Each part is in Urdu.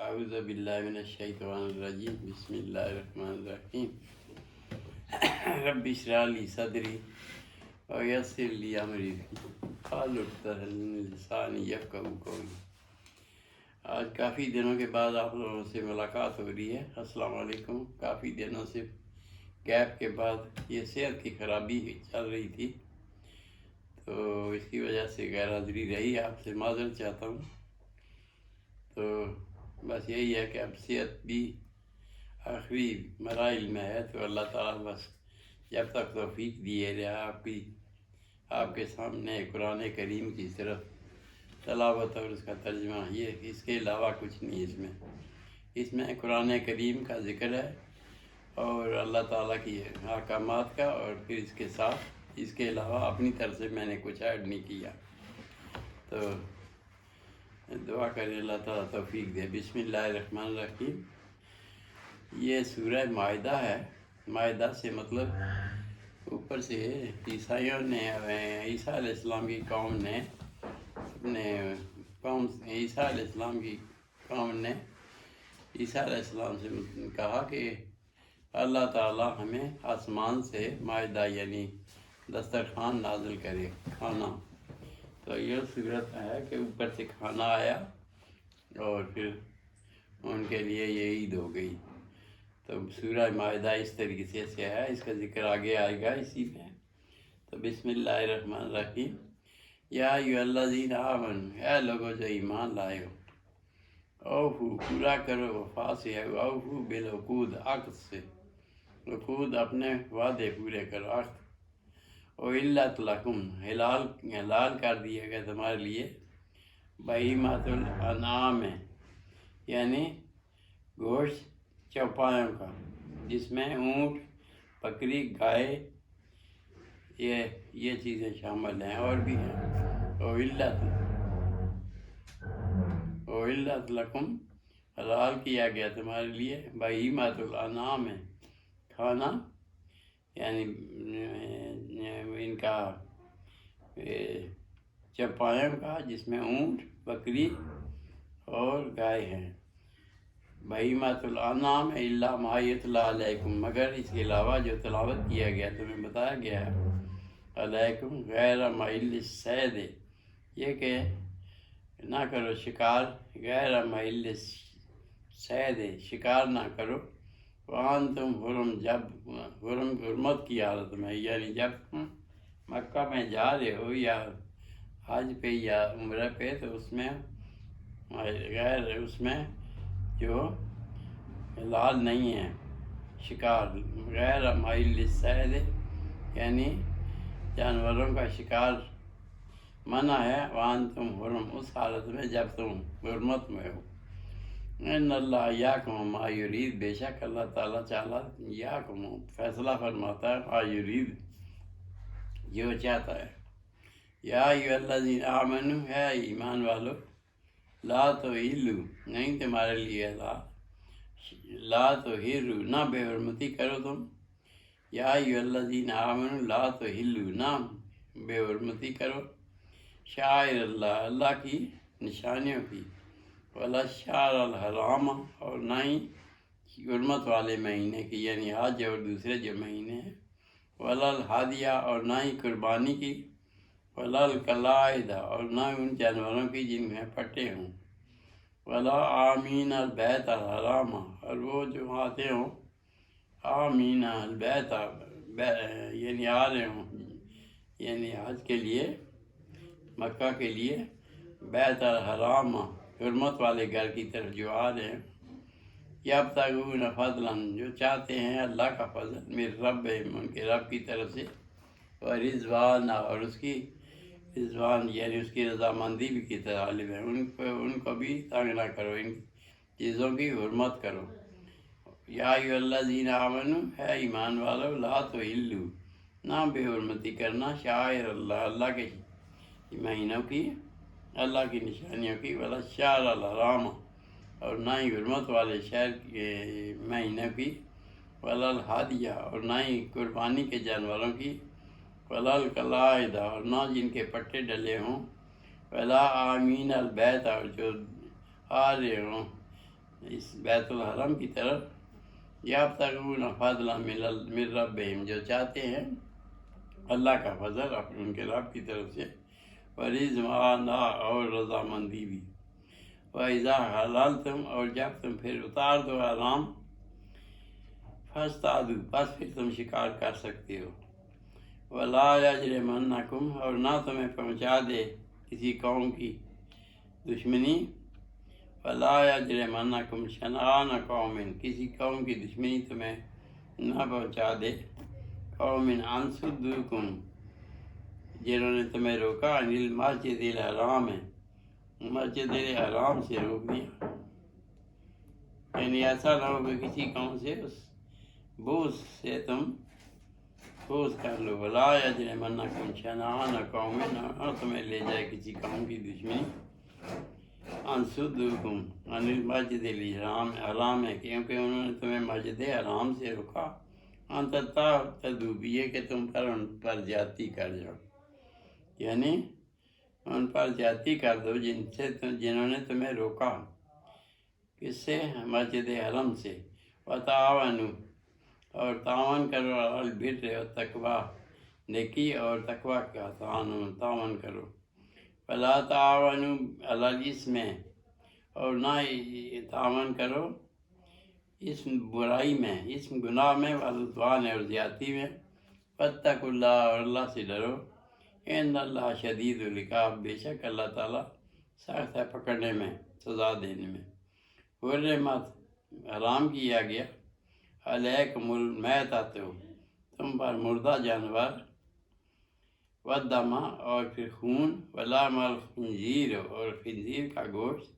اعوذ باللہ من الشیطان الرجیم بسم اللہ الرحمن الرحیم رب اشرح لی صدری ویسر لی امری واحلل عقدۃ من لسانی یفقہوا قولی۔ آج کافی دنوں کے بعد آپ لوگوں سے ملاقات ہو رہی ہے۔ السلام علیکم۔ کافی دنوں سے گیپ کے بعد یہ صحت کی خرابی چل رہی تھی، تو اس کی وجہ سے غیر حاضری رہی۔ آپ سے معذرت چاہتا ہوں۔ تو بس یہی ہے کہ اب صحت بھی آخری مراحل میں ہے، تو اللہ تعالیٰ بس جب تک توفیق دیے رہا آپ کے سامنے قرآن کریم کی طرف تلاوت اور اس کا ترجمہ، یہ اس کے علاوہ کچھ نہیں۔ اس میں قرآن کریم کا ذکر ہے اور اللہ تعالیٰ کی احکامات کا، اور پھر اس کے ساتھ اس کے علاوہ اپنی طرف سے میں نے کچھ ایڈ نہیں کیا۔ تو دعا کریں اللہ تعالیٰ توفیق دے۔ بسم اللہ الرحمن الرحیم۔ یہ سورہ مائدہ ہے۔ مائدہ سے مطلب اوپر سے عیسائیوں نے، عیسیٰ علیہ السلام کی قوم نے عیسیٰ علیہ السلام سے کہا کہ اللہ تعالیٰ ہمیں آسمان سے مائدہ یعنی دسترخوان نازل کرے، کھانا۔ تو یہ صورت ہے کہ اوپر سے کھانا آیا اور پھر ان کے لیے یہ عید ہو گئی۔ تو سورہ مائدہ اس طریقے سے ہے، اس کا ذکر آگے آئے گا اسی میں۔ تو بسم اللہ الرحمن الرحیم۔ یا ایھا الذین آمنوا، اے لوگو جو ایمان لائے ہو، اوفو پورا کرو، وفا سے ہے، اوفو بالعقود عقد سے، عقود اپنے وعدے پورے کرو، عقد۔ احلت لکم حلال کر دیا گیا تمہارے لیے، بہیمۃ الانعام یعنی گوشت چوپایوں کا، جس میں اونٹ، بکری، گائے، یہ چیزیں شامل ہیں، اور بھی ہیں۔ احلت لکم حلال کیا گیا تمہارے لیے، بہیمۃ الانعام کھانا، یعنی ان کا چوپایوں کا، جس میں اونٹ، بکری اور گائے ہیں۔ بہیمۃ الانعام الا ما یتلی علیکم، مگر اس کے علاوہ جو تلاوت کیا گیا، تمہیں بتایا گیا ہے، علیکم غیر محل الصید، یہ کہ نہ کرو شکار، غیر محل الصید شکار نہ کرو، وانتم حرم جب حرمت کی حالت میں، یعنی جب تم مکہ میں جا رہے ہو یا حج پہ یا عمرہ پہ، تو اس میں جو حلال نہیں ہے شکار، غیر محل الصید یعنی جانوروں کا شکار منع ہے، وانتم حرم اس حالت میں جب تم حرمت میں ہو۔ ان اللہ یحکم ما یرید، بے شک اللہ تعالیٰ یحکم فیصلہ فرماتا ہے، ما یرید جو چاہتا ہے۔ یا ایھا الذین آمنوا، ہے ایمان والو، لا تحلوا نہیں تمہارے لیے لا تحروا نہ بے حرمتی کرو تم، یا ایھا الذین آمنوا لا تحلوا نہ بے حرمتی کرو، شعائر اللہ کی نشانیوں کی، ولا الشہر الحرام اور نہ ہی حرمت والے مہینے کی، یعنی حج اور دوسرے جو مہینے ہیں، ولا الہدیہ اور نہ ہی قربانی کی، ولا القلائد اور نہ ان جانوروں کی جن میں پٹے ہوں، ولا آمین البیت الحرام اور وہ جو آتے ہوں، آمین البیت یعنی آ رہے ہوں، یعنی حج کے لیے مکہ کے لیے، بیت الحرام حرمت والے گھر کی طرف جو آ رہے ہیں، یبتغون فضلا جو چاہتے ہیں اللہ کا فضل، من ربہم ان کے رب کی طرف سے، ورضوان اور اس کی رضوان یعنی اس کی رضامندی بھی کی طالب ہے، ان کو بھی تنگ نہ کرو، ان چیزوں کی حرمت کرو۔ یا ایھا الذین آمنوا، ہے ایمان والو، لا تحلوا نہ بے حرمتی کرنا، شعائر اللہ کے مہینوں کی، اللہ کی نشانیوں کی، ولا الشہر الحرام اور نہ ہی حرمت والے شہر کے مہینوں کی، ولا الہدیہ اور نہ ہی قربانی کے جانوروں کی، ولا القلائد اور نہ جن کے پٹے ڈلے ہوں، ولا آمین البیت اور جو آ رہے ہوں اس بیت الحرم کی طرف، یابتغون فضلا من ربہم، جو چاہتے ہیں اللہ کا فضل ان کے رب کی طرف سے، ورضوانا، اور رضامندی بھی، وَإِذَا حَلَلْتُمْ، اور جب تم پھر اتار دو احرام، فاصطادوا، بس پھر تم شکار کر سکتے ہو، وَلَا يَجْرِمَنَّكُمْ، اور نہ تمہیں پہنچا دے کسی قوم کی دشمنی، وَلَا يَجْرِمَنَّكُمْ شَنَآنُ قَوْمٍ، کسی قوم کی دشمنی تمہیں نہ پہنچا دے، قوم أَن صَدُّوكُمْ، جنہوں نے تمہیں روکا، عن المسجد الحرام، مسجد الحرام سے روک دیا، یعنی ایسا نہ ہو کہ کسی قوم سے اس بوجھ سے تم بوجھ کر لو، ولا یجرمنکم شنآن قوم، نہ تمہیں لے جائے کسی قوم کی دشمنی، ان صدوکم عن المسجد الحرام ہے، کیونکہ انہوں نے تمہیں مسجد حرام سے روکا، ان تعتدوا، یہ کہ تم پر ان پر زیادتی کر جاؤ، یعنی ان پر زیادتی کر دو جنہوں نے تمہیں روکا، کس سے؟ مسجد حرم سے، وتعاونوا، اور تعاون کرو، علی البر والتقوی، نیکی اور تقوی کا تعاون کرو، ولا تعاونوا علی الاسم، اور نہ تعاون کرو اس برائی میں، اس گناہ میں، والعدوان، اور زیادتی میں، واتقوا اللہ، اور اللہ سے ڈرو، ان اللہ شدید العقاب، بے شک اللہ تعالیٰ سخت ہے پکڑنے میں، سزا دینے میں، حرمت، حرام کیا گیا، علیکم المیتۃ، تم پر مردہ جانور، والدم، اور پھر خون، ولحم الخنزیر، اور خنزیر کا گوشت،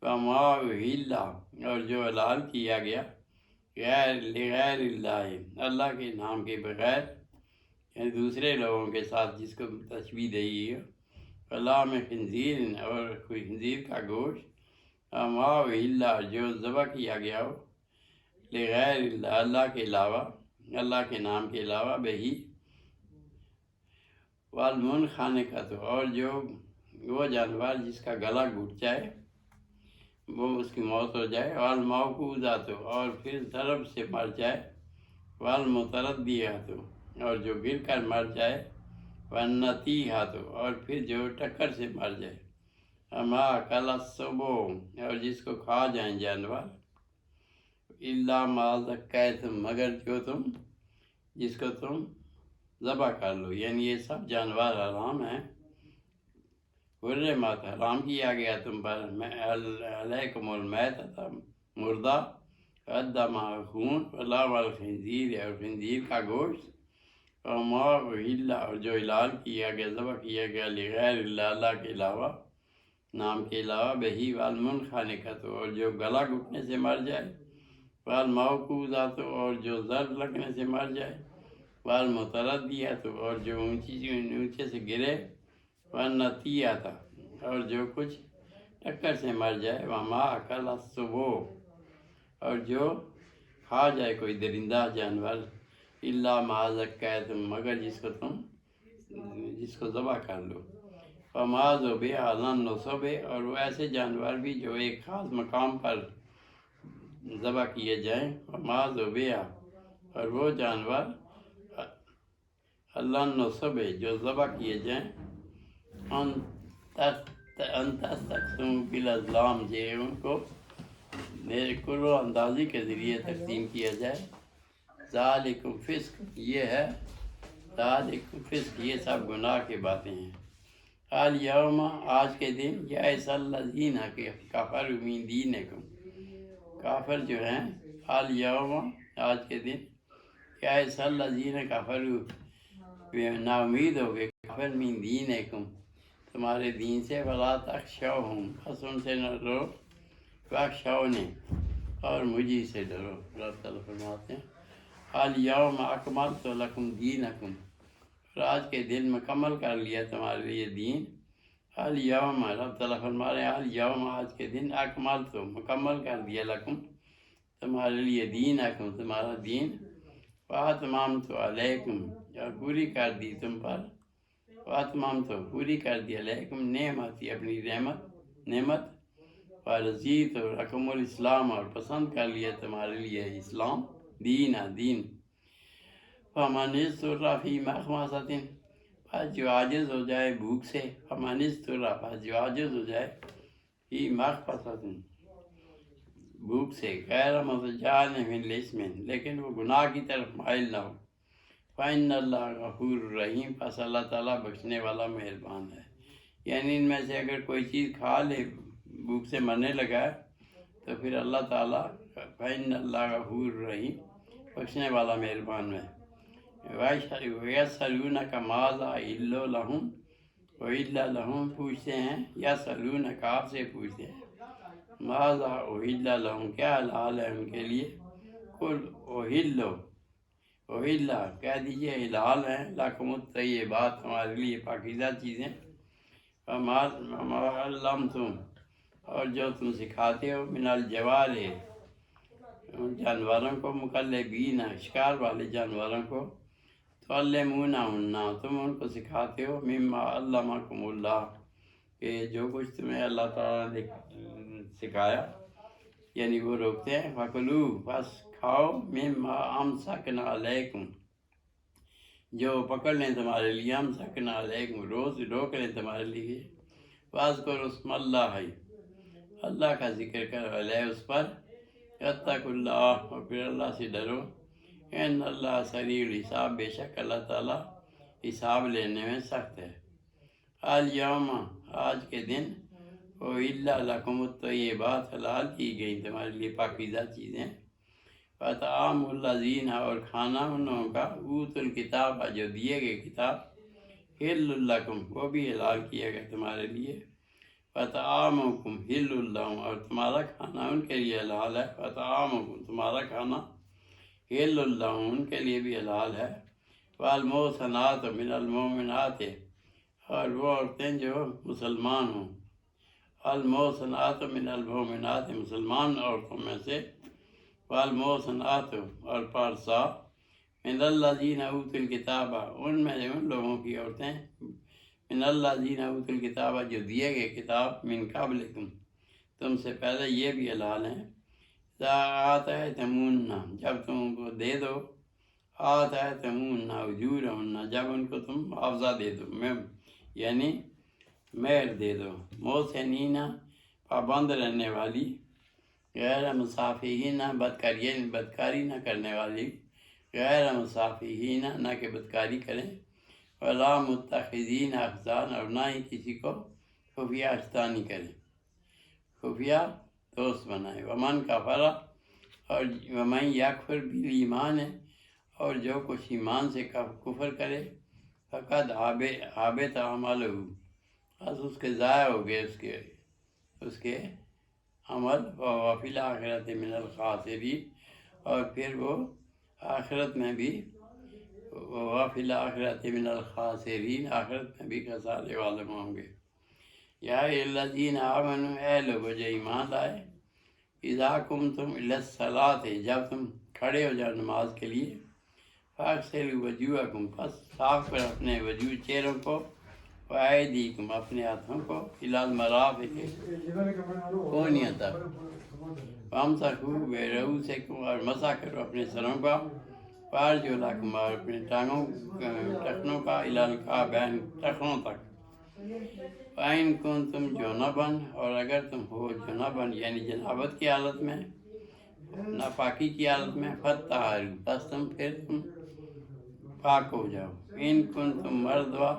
وما اہل، اور جو حلال کیا گیا لغیر اللہ، اللہ کے نام کے بغیر، یعنی دوسرے لوگوں کے ساتھ، جس کو تشبیہ دی ہے، ولحم خنزیر، اور خنزیر کا گوشت، وما اہل، جو ذبح کیا گیا ہو لغیر اللہ، اللہ کے علاوہ، اللہ کے نام کے علاوہ، بہی، والمنخنقۃ، اور جو وہ جانور جس کا گلا گھٹ جائے، وہ اس کی موت ہو جائے، والموقوذۃ، اور پھر ضرب سے مر جائے، والمتردیۃ، اور جو گر کر مر جائے، والنطیحۃ، اور پھر جو ٹکر سے مر جائے، وما اکل السبع، اور جس کو کھا جائیں جانور، الا ما ذکیتم، مگر جس کو تم ذبح کر لو، یعنی یہ سب جانور حرام ہیں، حرمت، حرام کیا گیا تم پر، علیکم المیتۃ، مردہ، والدم، خون، ولحم الخنزیر، اور خنزیر کا گوشت، وما اہل، اور جو حلال کیا گیا، ذبح کیا گیا لغیر اللہ، اللہ کے علاوہ، نام کے علاوہ، بہی، والمنخنقۃ، اور جو گلا گھٹنے سے مر جائے، والموقوذۃ، اور جو ضرب لگنے سے مر جائے، والمتردیۃ، اور جو اونچے سے گرے، والنطیحۃ، اور جو کچھ ٹکر سے مر جائے، وما اکل السبع، اور جو کھا جائے کوئی درندہ جانور، الا ما ذکیتم، مگر جس کو ذبح کر لو، وما ذبح علی النصب، اور وہ ایسے جانور بھی جو ایک خاص مقام پر ذبح کیے جائیں، وما ذبح، اور وہ جانور علی النصب، جو ذبح کیے جائیں، ان تستقسموا بالازلام، جو ان کو کلو اندازی کے ذریعے تقسیم کیا جائے، ذالکم فسق، یہ ہے ذالکم فسق، یہ سب گناہ کی باتیں ہیں، الیوم، آج کے دن، یئس الذین کفروا من دینکم، کافر جو ہیں، الیوم، آج کے دن، یئس الذین کفروا، نا امید ہو گئے، کافر، من دینکم، تمہارے دین سے، ولا تخشوہم، بس ان سے نہ ڈرو، واخشونی، اور مجھے سے ڈرو، اللہ تعالیٰ فرماتے ہیں، الیوم اکملت لکم دینکم، اور آج کے دن مکمل کر لیا تمہارے لیے دین، الیوم، اللہ تعالیٰ فرما رہے ہیں، الیوم، آج کے دن، اکملت، مکمل کر دیا، لکم، تمہارے لیے، دینکم، تمہارا دین، واتممت علیکم، اور پوری کر دی تم پر، واتممت، پوری کر دی، علیکم، نعمتی، اپنی نعمت، ورضیت لکم الاسلام، اور پسند کر لیا تمہارے لیے اسلام دین۔ فمن اضطر فی مخمصۃ، پس جو عاجز ہو جائے بھوک سے، فمن اضطر، پس جو عاجز ہو جائے فی مخمصۃ، بھوک سے، غیر متجانف لإثم، لیکن وہ گناہ کی طرف مائل نہ ہو، فإن اللہ غفور رحیم، پس اللہ تعالیٰ بخشنے والا مہربان ہے۔ یعنی ان میں سے اگر کوئی چیز کھا لے، بھوک سے مرنے لگا ہے، تو پھر اللہ تعالیٰ فإن اللہ غفور رحیم، بخشنے والا مہربان ہے۔ وَيَسْأَلُونَكَ مَاذَا أُحِلَّ لَهُمْ، أُحِلَّ لَهُمْ پوچھتے ہیں، يَسْأَلُونَكَ آپ سے پوچھتے ہیں، ماذا أُحِلَّ لَهُمْ کیا حلال ہے ان کے لیے، قُلْ أُحِلَّ کہہ دیجئے حلال ہیں، لَكُمُ الطَّيِّبَاتُ تمہارے لیے پاکیزہ چیزیں، وَمَا عَلَّمْتُمْ اور جو تم سکھاتے ہو، مِنَ الْجَوَارِحِ جانوروں کو، مُقَلِّبِينَ شکار والے جانوروں کو، تُعَلِّمُونَهُنَّ تم ان کو سکھاتے ہو، مِمَّا عَلَّمَكُمُ اللَّهُ کہ جو کچھ تمہیں اللہ تعالیٰ نے سکھایا، یعنی وہ روکتے ہیں، فَكُلُوا بس کھاؤ، مِمَّا أَمْسَكْنَا عَلَيْكُمْ جو پکڑ لیں تمہارے لیے، أَمْسَكْنَا عَلَيْكُمْ روک لیں تمہارے لیے، وَاذْكُرُوا اسْمَ اللَّهِ اللہ کا ذکر کرو، علیہ اس پر، وَاتَّقُوا اللَّهَ اور پھر اللہ سے ڈرو، ان اللہ سریع الحساب بے شک اللہ تعالیٰ حساب لینے میں سخت ہے۔ الیوم آج کے دن، احل لکم الطیبات حلال کی گئی تمہارے لیے پاکیزہ چیزیں، وطعام الذین اور کھانا ان لوگوں کا، اوتوا الکتاب جو دیے گئے کتاب، حل لکم وہ بھی حلال کیا گیا تمہارے لیے، وطعامکم حل لہم اور تمہارا کھانا ان کے لیے حلال ہے، وطعامکم تمہارا کھانا حل لہم ان کے لیے بھی حلال ہے، والمحصنات من المؤمنات اور وہ عورتیں جو مسلمان ہوں، المحصنات من المؤمنات مسلمان عورتوں میں سے، والمحصنات اور پارسا، من الذین اوتوا الکتاب ان میں ان لوگوں کی عورتیں، من الذین اوتوا الکتاب جو دیے گئے کتاب، من قبلکم تم سے پہلے، یہ بھی حلال ہیں، اذا آتیتموہن جب تم ان کو دے دو، آتیتموہن اجورہن جب ان کو تم معاوضہ دے دو، یعنی مہر دے دو، محسنین پابند رہنے والی، غیر مصافحین بدکاری نہ کرنے والی، غیر مصافحین نہ کہ بدکاری کریں، ولا متخذین اخدان اور نہ ہی کسی کو خفیہ اشتانی کریں، خفیہ دوست بنائے، ومن کفر اور ومن یکفر بالایمان اور جو کچھ ایمان سے کفر کرے، فقد حبط عملہ بس اس کے ضائع ہو گئے اس کے عمل، وهو فی الآخرۃ من الخاسرین اور پھر وہ آخرت میں بھی، وهو فی الآخرۃ من الخاسرین آخرت میں بھی خسارے والے ہوں گے۔ یا الذین آمنوا اے لوگو جو ایمان لائے، اذا قمتم الی الصلاۃ جب تم کھڑے ہو جاؤ نماز کے لیے، فاغسلوا وجوہکم پس صاف کر اپنے وجوہ چہروں کو، وایدیکم اپنے ہاتھوں کو، الی المرافق کونیوں تک، وامسحوا برؤوسکم اور مسح کرو اپنے سروں کا، وارجلکم اور اپنے ٹخنوں کا، الی الکعبین ٹخنوں تک، فَإِن كُنتُمْ جُنُبًا اور اگر تم ہو جنبًا یعنی جنابت کی حالت میں، ناپاکی کی حالت میں، فَطَّہَّرُوا بس تم پاک ہو جاؤ، اِن كُنتُمْ مَرْضَىٰ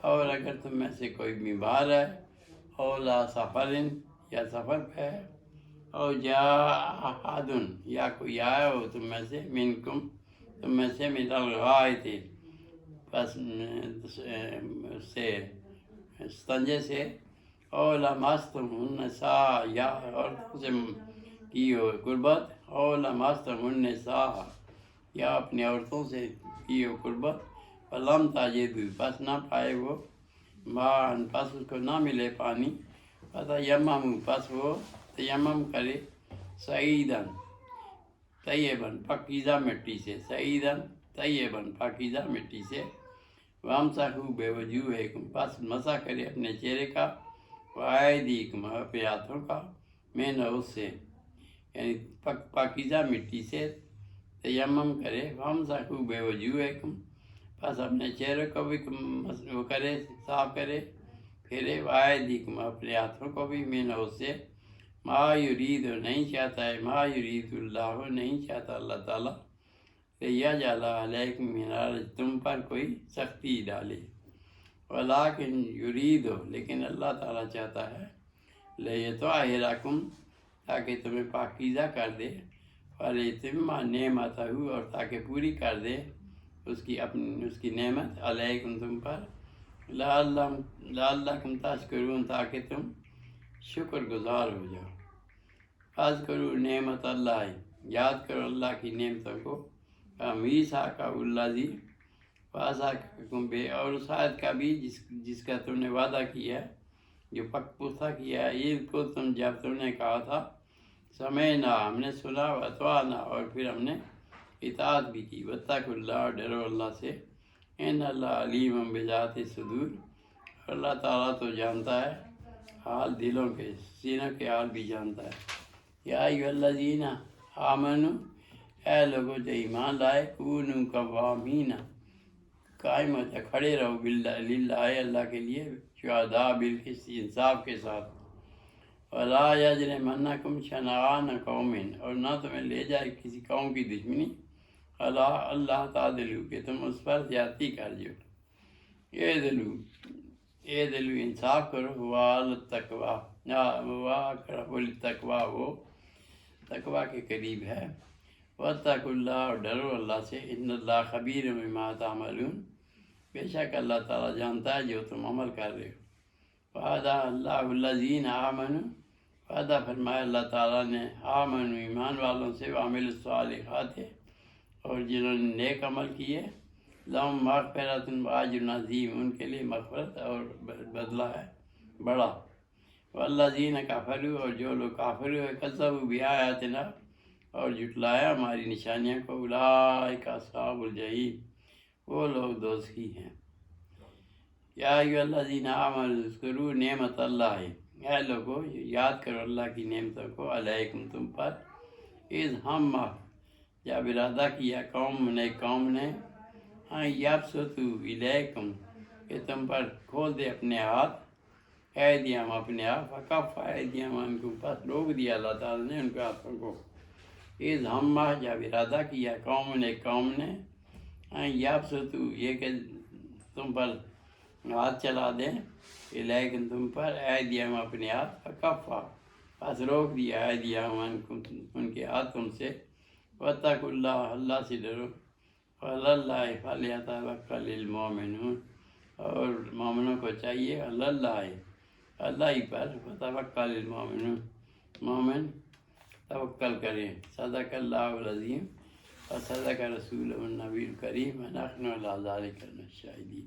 اور اگر تم میں سے کوئی بیمار ہے، او لا سفرن یا سفر پہ ہے، او جاء احد یا کوئی آیا ہو تم میں سے، منکم تم میں سے، من الغائط بس سے استنجے سے، او لمستم النساء یا عورتوں سے کی ہو قربت، او لمستم النساء یا اپنی عورتوں سے کی ہو قربت، فلم تجدوا بس نہ پائے وہ ماء پس اس کو نہ ملے پانی، فتیمموا پس وہ تیمم کرے، صعیداً طیباً پاکیزہ مٹی سے، صعیداً طیباً پاکیزہ مٹی سے، وامسحوا بوجوہکم پس مسح کرے اپنے چہرے کا، وایدیکم اپنے ہاتھوں کا، من سے یعنی پاکیزہ مٹی سے تیمم کرے، وامسحوا بوجوہکم، پس اپنے چہرے کو بھی وہ کرے، صاف کرے، پھرے، وایدیکم، اپنے ہاتھوں کو بھی، من سے ما یرید، نہیں چاہتا ہے، ما یرید اللہ، نہیں چاہتا اللہ تعالیٰ، یجعل علیکم من الحرج، تم پر کوئی سختی ڈالے، ولیکن یرید، لیکن اللہ تعالیٰ چاہتا ہے، لیطہرکم، تاکہ تمہیں پاکیزہ کر دے، ولیتم نعمتہ، اور تاکہ پوری کر دے اس کی نعمت، علیکم، تم پر، لعلکم تشکرون، تاکہ تم شکر گزار ہو جاؤ۔ فاذکروا نعمت اللہ، یاد کرو اللہ کی نعمتوں کو، میثاقہ الذی واثقکم بہ، اور اس آیت کا بھی جس کا تم نے وعدہ کیا، جو پختہ کیا، عید کو جب تم نے کہا تھا، سمعنا، ہم نے سنا، واطعنا، اور پھر ہم نے اطاعت بھی کی، واتقوا اللہ، ڈرو اللہ سے، ان اللہ علیم بذات الصدور، اللہ تعالیٰ تو جانتا ہے حال دلوں کے، سینوں کے حال بھی جانتا ہے۔ یا ایھا الذین آمنوا، اے لوگوں جو ایمان لائے، کونوا قوامین، قائم ہوتا، کھڑے رہو، للہ، اللہ کے لیے، شہداء بالقسط، انصاف کے ساتھ، ولا یجرمنکم شنآن قوم، اور نہ تمہیں لے جائے کسی قوم کی دشمنی، اللہ تعدلوا، کہ تم اس پر زیادتی کر جو، اعدلوا، انصاف کرو، والتقویٰ، واقرب للتقویٰ، وہ تقویٰ کے قریب ہے، واتقوا اللہ، اور ڈرو اللہ سے، ان اللہ خبیر بما تعملون، بے شک اللہ تعالیٰ جانتا ہے جو تم عمل کر رہے ہو۔ وعد اللہ الذین آمنوا، وعدہ فرمایا اللہ تعالیٰ نے آمنوا، ایمان والوں سے، وعملوا الصالحات، اور جنہوں نے نیک عمل کیے، لہم مغفرۃ واجر عظیم، ان کے لیے مغفرت اور بدلہ ہے بڑا، والذین کفروا، اور جو لوگ کافر ہوئے، کذبوا بآیاتنا، اور جھٹلایا ہماری نشانیوں کو، اولئک اصحاب الجحیم، وہ لوگ دوزخی ہیں۔ یا ایھا الذین آمنوا اذکروا نعمت اللہ، اے لوگو یاد کرو اللہ کی نعمتوں کو، علیکم، تم پر، اذ ہم، جب ارادہ کیا قوم نے، ہاں یبسطوا الیکم، کہ تم پر کھول دے اپنے ہاتھ، ایدیہم، اپنے ہاتھ، فکف ایدیہم عنکم، پس روک دیا اللہ تعالیٰ نے ان کے ہاتھوں کو، اذ ہم، جب ارادہ کیا قوم نے، ہاں یبسطوا، یہ کہ تم پر ہاتھ چلا دیں، الیکم، تم پر، ایدیہم، اپنے ہاتھ، فکف، پس روک دیا، ایدیہم عنکم، ان کے ہاتھ تم سے، واتقوا اللہ، اللہ سے ڈرو، وعلی اللہ فلیتوکل المؤمنون، اور مومنوں کو چاہیے، علی اللہ، اللہ ہی پر، فتوکل المؤمنون، مومن توکل کریں۔ صدق اللہ العظیم، وصدق رسولہ النبی الکریم، ونحن علی ذلک من الشاہدین۔